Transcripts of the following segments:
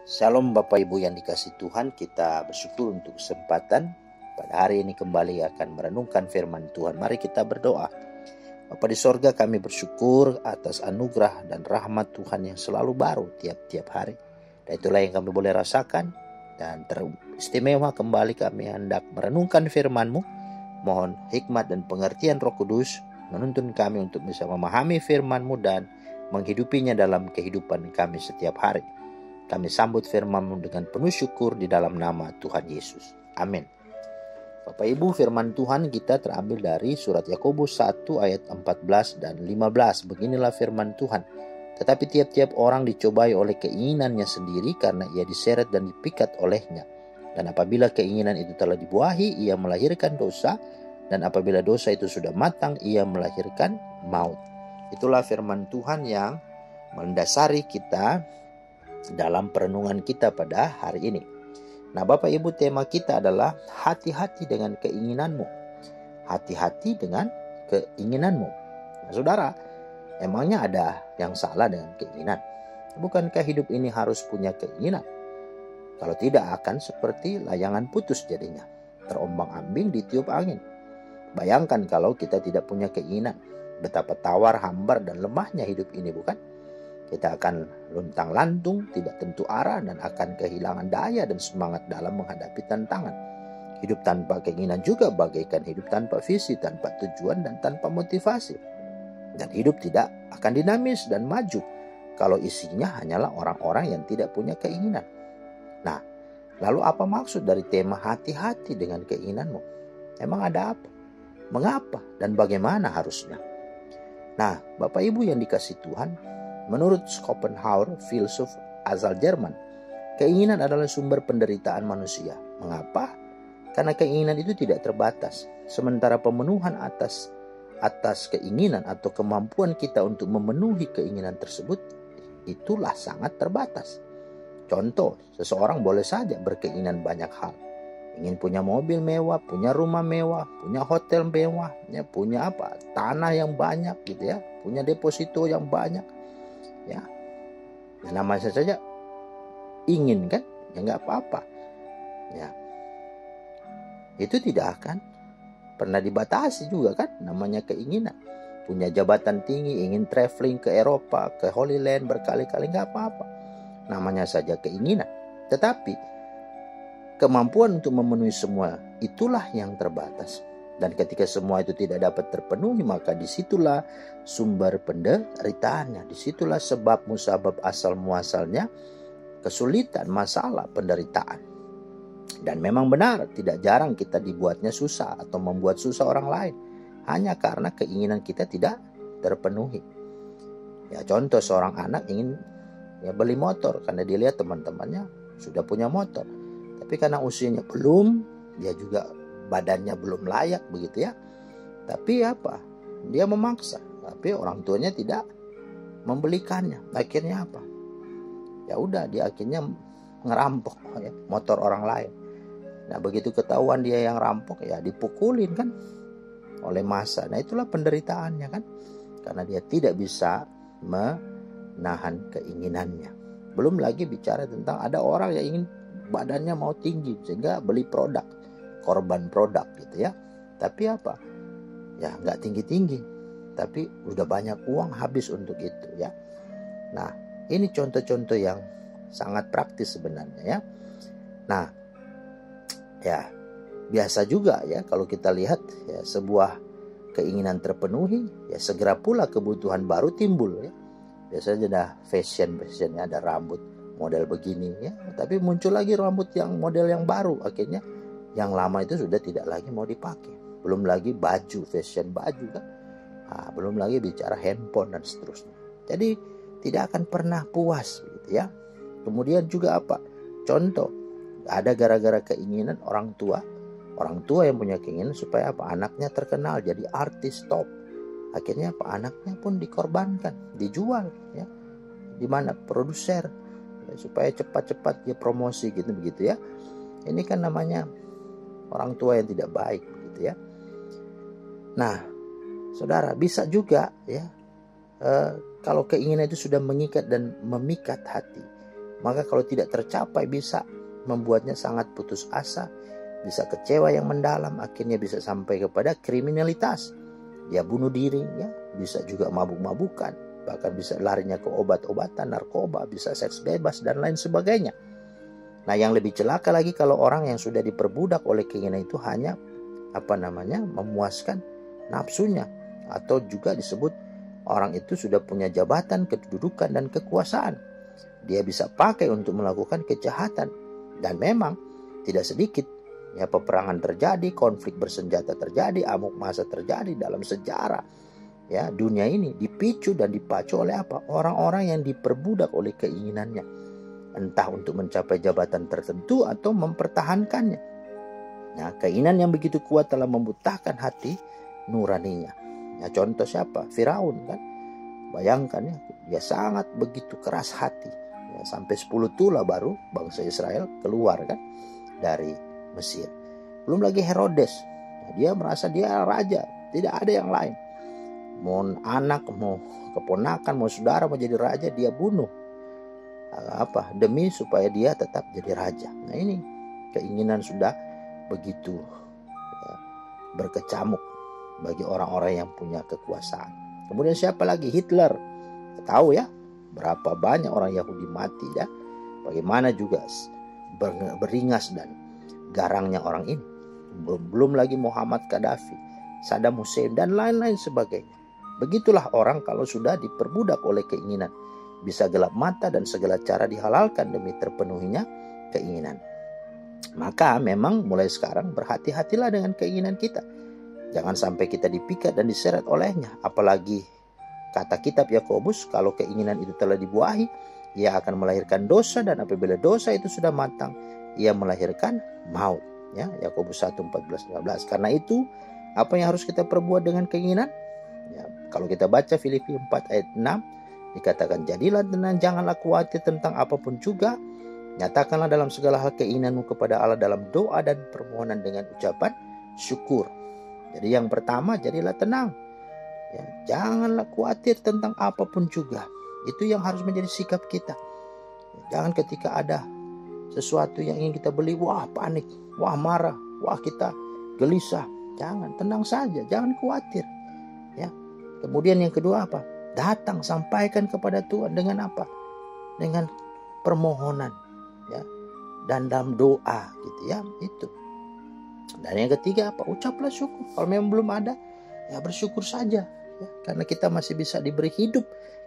Shalom Bapak Ibu yang dikasihi Tuhan, kita bersyukur untuk kesempatan pada hari ini kembali akan merenungkan firman Tuhan. Mari kita berdoa. Bapa di sorga, kami bersyukur atas anugerah dan rahmat Tuhan yang selalu baru tiap-tiap hari. Dan itulah yang kami boleh rasakan, dan teristimewa kembali kami hendak merenungkan firman-Mu. Mohon hikmat dan pengertian Roh Kudus menuntun kami untuk bisa memahami firman-Mu dan menghidupinya dalam kehidupan kami setiap hari. Kami sambut firman-Mu dengan penuh syukur di dalam nama Tuhan Yesus. Amin. Bapak Ibu, firman Tuhan kita terambil dari surat Yakobus 1 ayat 14 dan 15. Beginilah firman Tuhan. Tetapi tiap-tiap orang dicobai oleh keinginannya sendiri karena ia diseret dan dipikat olehnya. Dan apabila keinginan itu telah dibuahi, ia melahirkan dosa. Dan apabila dosa itu sudah matang, ia melahirkan maut. Itulah firman Tuhan yang mendasari kita dalam perenungan kita pada hari ini. Nah Bapak Ibu, tema kita adalah hati-hati dengan keinginanmu. Hati-hati dengan keinginanmu. Nah, saudara, emangnya ada yang salah dengan keinginan? Bukankah hidup ini harus punya keinginan? Kalau tidak akan seperti layangan putus jadinya, terombang-ambing ditiup angin. Bayangkan kalau kita tidak punya keinginan, betapa tawar, hambar, dan lemahnya hidup ini, bukan? Kita akan luntang-lantung, tidak tentu arah, dan akan kehilangan daya dan semangat dalam menghadapi tantangan. Hidup tanpa keinginan juga bagaikan hidup tanpa visi, tanpa tujuan, dan tanpa motivasi. Dan hidup tidak akan dinamis dan maju kalau isinya hanyalah orang-orang yang tidak punya keinginan. Nah, lalu apa maksud dari tema hati-hati dengan keinginanmu? Emang ada apa? Mengapa? Dan bagaimana harusnya? Nah, Bapak Ibu yang dikasihi Tuhan, menurut Schopenhauer, filsuf asal Jerman, keinginan adalah sumber penderitaan manusia. Mengapa? Karena keinginan itu tidak terbatas. Sementara pemenuhan atas keinginan atau kemampuan kita untuk memenuhi keinginan tersebut, itulah sangat terbatas. Contoh, seseorang boleh saja berkeinginan banyak hal. Ingin punya mobil mewah, punya rumah mewah, punya hotel mewah, punya tanah yang banyak gitu ya, punya deposito yang banyak. Ya, namanya saja ingin kan, ya nggak apa-apa. Ya, itu tidak akan pernah dibatasi juga kan, namanya keinginan. Punya jabatan tinggi, ingin traveling ke Eropa, ke Holy Land berkali-kali, nggak apa-apa. Namanya saja keinginan. Tetapi kemampuan untuk memenuhi semua itulah yang terbatas. Dan ketika semua itu tidak dapat terpenuhi, maka disitulah sumber penderitaannya. Disitulah sebab musabab asal muasalnya kesulitan, masalah, penderitaan. Dan memang benar, tidak jarang kita dibuatnya susah atau membuat susah orang lain. Hanya karena keinginan kita tidak terpenuhi. Ya, contoh seorang anak ingin beli motor karena dia lihat teman-temannya sudah punya motor. Tapi karena usianya belum, dia juga badannya belum layak begitu ya. Tapi dia memaksa. Tapi orang tuanya tidak membelikannya. Akhirnya apa? Ya udah, dia akhirnya ngerampok motor orang lain. Nah begitu ketahuan dia yang rampok, ya dipukulin kan oleh massa. Nah itulah penderitaannya kan. Karena dia tidak bisa menahan keinginannya. Belum lagi bicara tentang ada orang yang ingin badannya mau tinggi sehingga beli produk, korban produk gitu ya. Tapi ya nggak tinggi-tinggi, tapi udah banyak uang habis untuk itu ya. Nah ini contoh-contoh yang sangat praktis sebenarnya ya. Nah ya biasa juga ya kalau kita lihat ya, sebuah keinginan terpenuhi, ya segera pula kebutuhan baru timbul ya. Biasanya ada fashionnya, ada rambut model begini ya, tapi muncul lagi rambut yang model yang baru. Akhirnya yang lama itu sudah tidak lagi mau dipakai. Belum lagi baju, fashion baju kan. Belum lagi bicara handphone dan seterusnya. Jadi tidak akan pernah puas gitu ya. Kemudian juga contoh, ada gara-gara keinginan orang tua yang punya keinginan supaya anaknya terkenal jadi artis top. Akhirnya anaknya pun dikorbankan, dijual ya. Di mana produser supaya cepat-cepat dia promosi begitu ya. Ini kan namanya orang tua yang tidak baik begitu ya. Nah, saudara, bisa juga ya kalau keinginan itu sudah mengikat dan memikat hati, maka kalau tidak tercapai bisa membuatnya sangat putus asa, bisa kecewa yang mendalam, akhirnya bisa sampai kepada kriminalitas. Dia bunuh diri, ya, bisa juga mabuk-mabukan, bahkan bisa larinya ke obat-obatan, narkoba, bisa seks bebas dan lain sebagainya. Nah, yang lebih celaka lagi kalau orang yang sudah diperbudak oleh keinginan itu hanya memuaskan nafsunya, atau juga disebut orang itu sudah punya jabatan, kedudukan dan kekuasaan. Dia bisa pakai untuk melakukan kejahatan, dan memang tidak sedikit ya peperangan terjadi, konflik bersenjata terjadi, amuk massa terjadi dalam sejarah ya dunia ini, dipicu dan dipacu oleh apa? Orang-orang yang diperbudak oleh keinginannya, entah untuk mencapai jabatan tertentu atau mempertahankannya. Nah, keinginan yang begitu kuat telah membutahkan hati nuraninya. Ya, contoh siapa? Firaun kan. Bayangkan ya, dia sangat begitu keras hati. Ya, sampai 10 tulah baru bangsa Israel keluar kan dari Mesir. Belum lagi Herodes. Nah, dia merasa dia raja, tidak ada yang lain. Mau anak, mau keponakan, mau saudara mau jadi raja, dia bunuh. Demi supaya dia tetap jadi raja. Nah, ini keinginan sudah begitu ya, berkecamuk bagi orang-orang yang punya kekuasaan. Kemudian siapa lagi? Hitler. Tahu ya berapa banyak orang Yahudi mati ya. Bagaimana juga beringas dan garangnya orang ini. Belum lagi Muhammad Gaddafi, Saddam Hussein dan lain-lain sebagainya. Begitulah orang kalau sudah diperbudak oleh keinginan, bisa gelap mata dan segala cara dihalalkan demi terpenuhinya keinginan. Maka memang mulai sekarang berhati-hatilah dengan keinginan kita. Jangan sampai kita dipikat dan diseret olehnya. Apalagi kata kitab Yakobus, kalau keinginan itu telah dibuahi, ia akan melahirkan dosa, dan apabila dosa itu sudah matang, ia melahirkan maut. Ya, Yakobus 1:14-15. Karena itu, apa yang harus kita perbuat dengan keinginan? Ya, kalau kita baca Filipi 4 ayat 6, dikatakan, jadilah tenang, janganlah khawatir tentang apapun juga. Nyatakanlah dalam segala hal keinginanmu kepada Allah dalam doa dan permohonan dengan ucapan syukur. Jadi yang pertama, jadilah tenang. Ya, janganlah khawatir tentang apapun juga. Itu yang harus menjadi sikap kita. Jangan ketika ada sesuatu yang ingin kita beli, wah panik, wah marah, wah kita gelisah. Jangan, tenang saja, jangan khawatir. Ya. Kemudian yang kedua apa? Datang, sampaikan kepada Tuhan dengan apa? Dengan permohonan, ya, dan dalam doa, gitu ya, itu. Dan yang ketiga apa? Ucaplah syukur. Kalau memang belum ada, ya bersyukur saja, ya, karena kita masih bisa diberi hidup,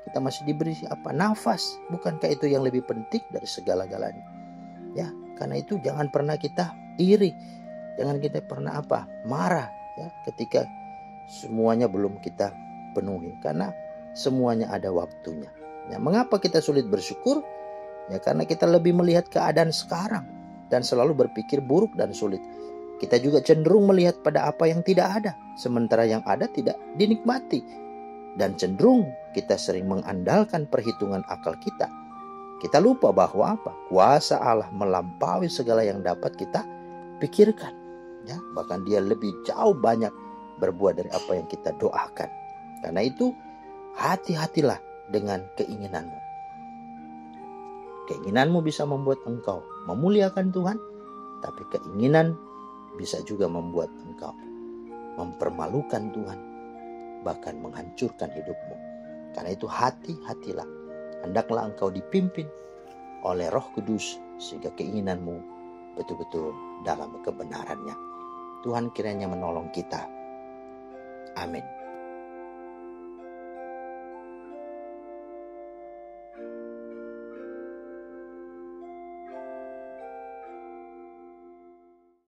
kita masih diberi nafas. Bukankah itu yang lebih penting dari segala-galanya? Ya, karena itu jangan pernah kita iri, jangan kita pernah marah, ya, ketika semuanya belum kita penuhi, karena semuanya ada waktunya. Ya, mengapa kita sulit bersyukur? Ya, karena kita lebih melihat keadaan sekarang dan selalu berpikir buruk dan sulit. Kita juga cenderung melihat pada apa yang tidak ada, sementara yang ada tidak dinikmati. Dan cenderung kita sering mengandalkan perhitungan akal kita. Kita lupa bahwa kuasa Allah melampaui segala yang dapat kita pikirkan. Ya, bahkan dia lebih jauh banyak berbuat dari apa yang kita doakan. Karena itu, hati-hatilah dengan keinginanmu. Keinginanmu bisa membuat engkau memuliakan Tuhan, tapi keinginan bisa juga membuat engkau mempermalukan Tuhan, bahkan menghancurkan hidupmu. Karena itu hati-hatilah. Hendaklah engkau dipimpin oleh Roh Kudus sehingga keinginanmu betul-betul dalam kebenarannya. Tuhan kiranya menolong kita. Amin.